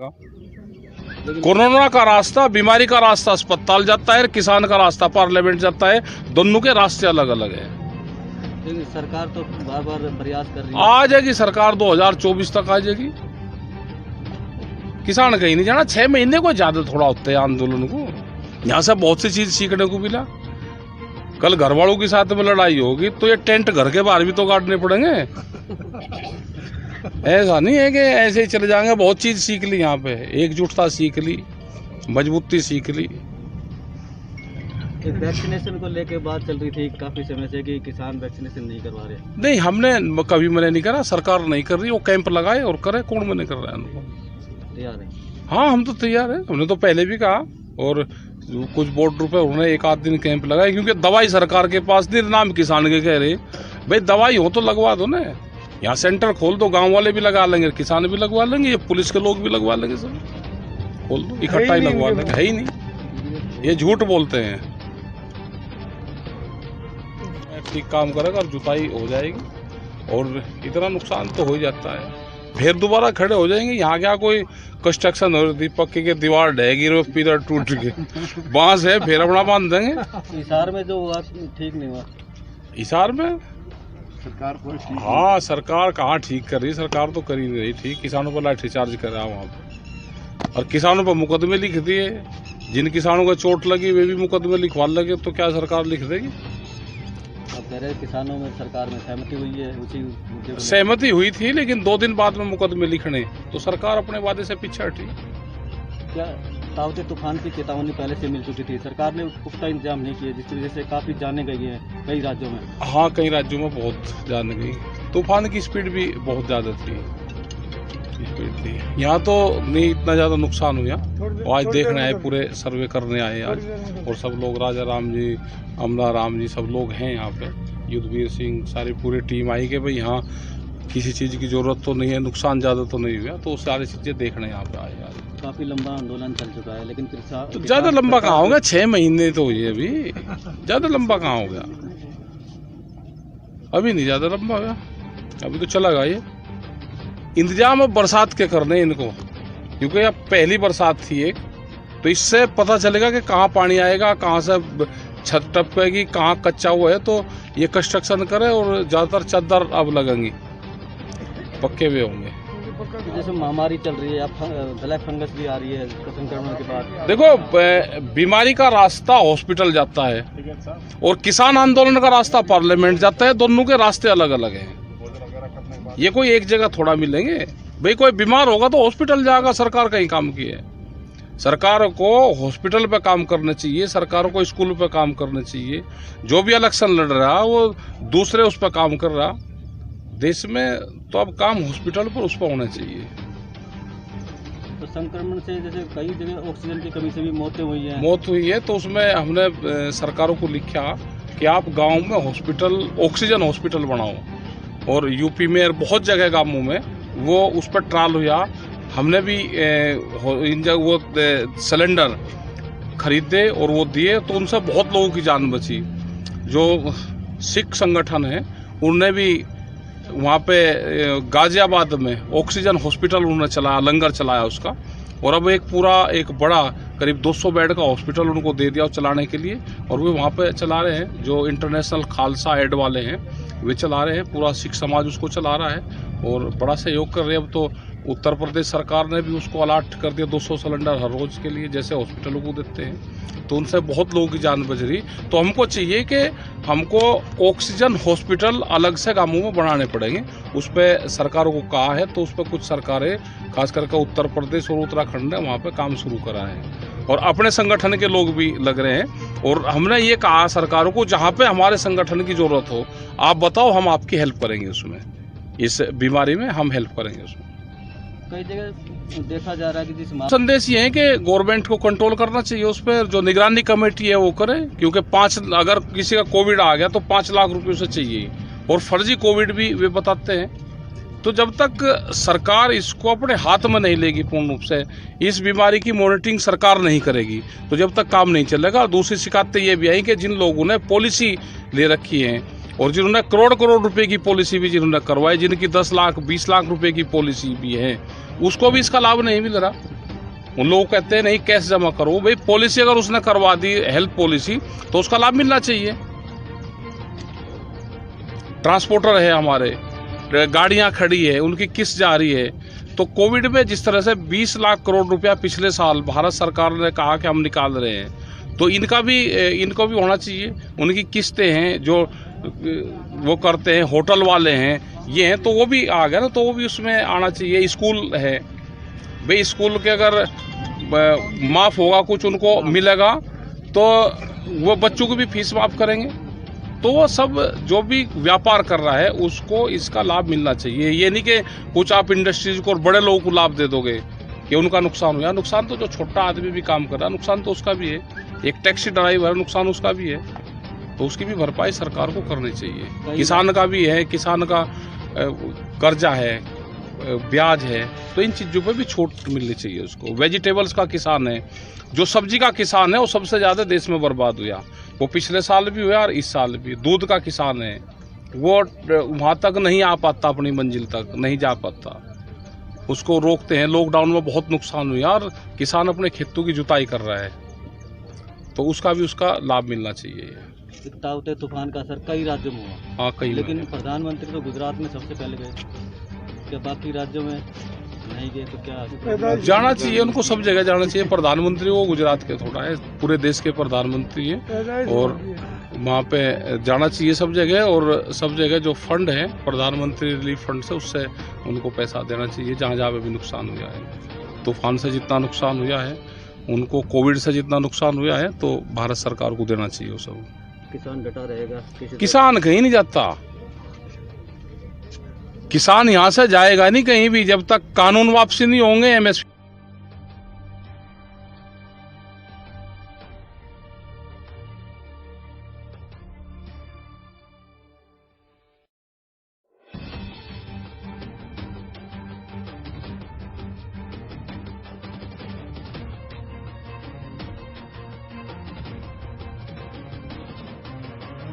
Corona का रास्ता, बीमारी का रास्ता अस्पताल जाता है, किसान का रास्ता पार्लियामेंट जाता है। दोनों के रास्ते अलग अलग है। लेकिन सरकार तो बार बार प्रयास कर रही है। आ जाएगी सरकार, 2024 तक आ जाएगी। किसान कहीं नहीं जाना। 6 महीने को ज्यादा थोड़ा होते हैं आंदोलन को। यहाँ से बहुत सी चीज सीखने को मिला। कल घर वालों के साथ में लड़ाई होगी तो ये टेंट घर के बाहर भी तो गाड़ने पड़ेंगे। ऐसा नहीं है कि ऐसे ही चले जाएंगे। बहुत चीज सीख ली यहाँ पे, एकजुटता सीख ली, मजबूती सीख ली। वैक्सीनेशन को लेके बात चल रही थी काफी समय से कि किसान वैक्सीनेशन नहीं करवा रहे। नहीं, हमने कभी मना नहीं करा, सरकार नहीं कर रही। वो कैंप लगाए और करे, कौन मना कर रहा है उनको? तैयार है। हाँ, हम तो तैयार है। हमने तो पहले भी कहा और कुछ बोर्ड रुपए उन्होंने 1 आध दिन कैंप लगाए, क्योंकि दवाई सरकार के पास नहीं। नाम किसान के कह रहे भाई दवाई हो तो लगवा दो ना। यहाँ सेंटर खोल दो, गांव वाले भी लगा लेंगे, किसान भी लगवा लेंगे, ये पुलिस के लोग भी लगवा लेंगे। सब खोल दो, इकट्ठा ही लगवा लेंगे। है ही नहीं, ये झूठ बोलते हैं। ठीक काम करेगा और जुताई हो जाएगी और इतना नुकसान तो हो ही जाता है। फिर दोबारा खड़े हो जाएंगे। यहाँ क्या कोई कंस्ट्रक्शन हो रही, पक्के की दीवार ढहेगी, पिलर टूट के बांस है, फिर अपना बांध देंगे। हिसार में जो हुआ ठीक नहीं हुआ। हिसार में सरकार को हाँ, सरकार कहाँ ठीक कर रही? सरकार तो कर ही नहीं रही ठीक। किसानों पर लाठीचार्ज कर रहा है वहाँ पर, और किसानों पर मुकदमे लिख दिए। जिन किसानों को चोट लगी वे भी मुकदमे लिखवा लगे, तो क्या सरकार लिख देगी? अब कह रहे किसानों में सरकार में सहमति हुई है, उसी मुद्दे को सहमति हुई थी, लेकिन 2 दिन बाद में मुकदमे लिखने, तो सरकार अपने वादे से पीछे हटी। क्या तावते तूफान की चेतावनी पहले से मिल चुकी थी, सरकार ने पुख्ता इंतजाम नहीं किए, जिसकी वजह से काफी जाने गई हैं कई राज्यों में। हाँ, कई राज्यों में बहुत जान गई। तूफान की स्पीड भी बहुत ज्यादा थी। यहाँ तो नहीं इतना ज्यादा नुकसान हुआ। आज देखने आए, पूरे सर्वे करने आए आज, और सब लोग, राजा राम जी, अमला राम जी, सब लोग हैं यहाँ पे। युद्धवीर सिंह, सारी पूरी टीम आई कि भाई यहाँ किसी चीज की जरूरत तो नहीं है, नुकसान ज्यादा तो नहीं हुआ, तो सारी चीजें देखने यहाँ पे आए आज। काफी लंबा आंदोलन चल चुका है, लेकिन तो ज्यादा लंबा कहाँ हो गया? 6 महीने तो हुए अभी। ज्यादा लंबा कहाँ हो गया? अभी नहीं ज्यादा लंबा हो गया, अभी तो चला गया ये। इंतजाम अब बरसात के करने इनको, क्योंकि अब पहली बरसात थी एक, तो इससे पता चलेगा कि कहाँ पानी आएगा, कहाँ से छत टपकेगी, कहाँ कच्चा हुआ है, तो ये कंस्ट्रक्शन करे। और ज्यादातर चद्दर अब लगेंगी, पक्के हुए होंगे। जैसे महामारी चल रही है, अब ब्लैक फंगस भी आ रही है संक्रमण के बाद। देखो, बीमारी का रास्ता हॉस्पिटल जाता है और किसान आंदोलन का रास्ता पार्लियामेंट जाता है। दोनों के रास्ते अलग अलग हैं। ये कोई एक जगह थोड़ा मिलेंगे। भाई कोई बीमार होगा तो हॉस्पिटल जाएगा। सरकार कहीं काम की है? सरकार को हॉस्पिटल पे काम करना चाहिए, सरकार को स्कूल पे काम करना चाहिए। जो भी इलेक्शन लड़ रहा है वो दूसरे उस पर काम कर रहा। देश में तो अब काम हॉस्पिटल पर उस पर होना चाहिए। तो संक्रमण से जैसे कई जगह ऑक्सीजन की कमी से भी मौतें हुई हैं। मौत हुई है, तो उसमें हमने सरकारों को लिखा कि आप गांव में हॉस्पिटल, ऑक्सीजन हॉस्पिटल बनाओ। और यूपी में बहुत जगह गांवों में वो उस पर ट्रायल हुआ। हमने भी इन जगह वो सिलेंडर खरीदे और वो दिए, तो उनसे बहुत लोगों की जान बची। जो सिख संगठन है उनने भी वहाँ पे गाजियाबाद में ऑक्सीजन हॉस्पिटल उन्होंने चलाया, लंगर चलाया उसका। और अब एक बड़ा करीब 200 बेड का हॉस्पिटल उनको दे दिया चलाने के लिए, और वे वहाँ पे चला रहे हैं। जो इंटरनेशनल खालसा एड वाले हैं वे चला रहे हैं, पूरा सिख समाज उसको चला रहा है और बड़ा सहयोग कर रहे हैं। अब तो उत्तर प्रदेश सरकार ने भी उसको अलाट कर दिया 200 सिलेंडर हर रोज के लिए, जैसे हॉस्पिटलों को देते हैं। तो उनसे बहुत लोगों की जान बच रही। तो हमको चाहिए कि हमको ऑक्सीजन हॉस्पिटल अलग से गांवों में बनाने पड़ेंगे। उस पर सरकारों को कहा है, तो उस पर कुछ सरकारें, खास करके उत्तर प्रदेश और उत्तराखंड ने वहाँ पे काम शुरू करा है, और अपने संगठन के लोग भी लग रहे हैं। और हमने ये कहा सरकारों को, जहाँ पे हमारे संगठन की जरूरत हो आप बताओ, हम आपकी हेल्प करेंगे उसमें, इस बीमारी में हम हेल्प करेंगे उसमें। कई जगह देखा जा रहा है कि जिस संदेश ये है कि गवर्नमेंट को कंट्रोल करना चाहिए, उस पर जो निगरानी कमेटी है वो करे। क्योंकि अगर किसी का कोविड आ गया तो 5 लाख रुपए उसे चाहिए, और फर्जी कोविड भी वे बताते हैं। तो जब तक सरकार इसको अपने हाथ में नहीं लेगी पूर्ण रूप से, इस बीमारी की मॉनिटरिंग सरकार नहीं करेगी, तो जब तक काम नहीं चलेगा। दूसरी शिकायतें ये भी आई कि जिन लोगों ने पॉलिसी ले रखी है और जिन्होंने करोड़ रुपए की पॉलिसी भी जिन्होंने करवाई, जिनकी 10 लाख 20 लाख रुपए की पॉलिसी भी है, उसको भी इसका लाभ नहीं मिल रहा। उन लोग कहते हैं नहीं कैश जमा करो, भाई पॉलिसी अगर उसने करवा दी हेल्थ पॉलिसी तो उसका लाभ मिलना चाहिए। ट्रांसपोर्टर है हमारे, गाड़ियां खड़ी है, उनकी किस्त जा रही है। तो कोविड में जिस तरह से 20 लाख करोड़ रुपया पिछले साल भारत सरकार ने कहा कि हम निकाल रहे हैं, तो इनको भी होना चाहिए। उनकी किस्तें हैं जो वो करते हैं, होटल वाले हैं, ये हैं, तो वो भी आ गया ना, तो वो भी उसमें आना चाहिए। स्कूल है भाई, स्कूल के अगर माफ होगा कुछ उनको मिलेगा तो वो बच्चों को भी फीस माफ करेंगे। तो वो सब जो भी व्यापार कर रहा है उसको इसका लाभ मिलना चाहिए। ये नहीं कि कुछ आप इंडस्ट्रीज को और बड़े लोगों को लाभ दे दोगे कि उनका नुकसान हुआ। नुकसान तो जो छोटा आदमी भी काम कर रहा है नुकसान तो उसका भी है, एक टैक्सी ड्राइवर नुकसान उसका भी है, तो उसकी भी भरपाई सरकार को करनी चाहिए। किसान का भी है, किसान का कर्जा है, ब्याज है, तो इन चीज़ों पे भी छूट मिलनी चाहिए उसको। वेजिटेबल्स का किसान है, जो सब्जी का किसान है वो सबसे ज़्यादा देश में बर्बाद हुआ, वो पिछले साल भी हुआ और इस साल भी। दूध का किसान है, वो वहाँ तक नहीं आ पाता, अपनी मंजिल तक नहीं जा पाता, उसको रोकते हैं। लॉकडाउन में बहुत नुकसान हुआ और किसान अपने खेतों की जुताई कर रहा है, तो उसका भी उसका लाभ मिलना चाहिए। ताउते तूफान का असर कई राज्यों में हुआ। हाँ, कई, लेकिन प्रधानमंत्री तो गुजरात में सबसे पहले गए, क्या बाकी राज्यों में नहीं गए? तो क्या जाना चाहिए उनको, सब जगह जाना चाहिए। प्रधानमंत्री वो गुजरात के थोड़ा है, पूरे देश के प्रधानमंत्री हैं और वहाँ पे जाना चाहिए सब जगह। और सब जगह जो फंड है प्रधानमंत्री रिलीफ फंड से, उससे उनको पैसा देना चाहिए जहाँ जहाँ पे भी नुकसान हुआ है। तूफान से जितना नुकसान हुआ है उनको, कोविड से जितना नुकसान हुआ है, तो भारत सरकार को देना चाहिए वो सब। किसान डटा रहेगा? किसान कहीं नहीं जाता, किसान यहाँ से जाएगा नहीं कहीं भी जब तक कानून वापसी नहीं होंगे, MSP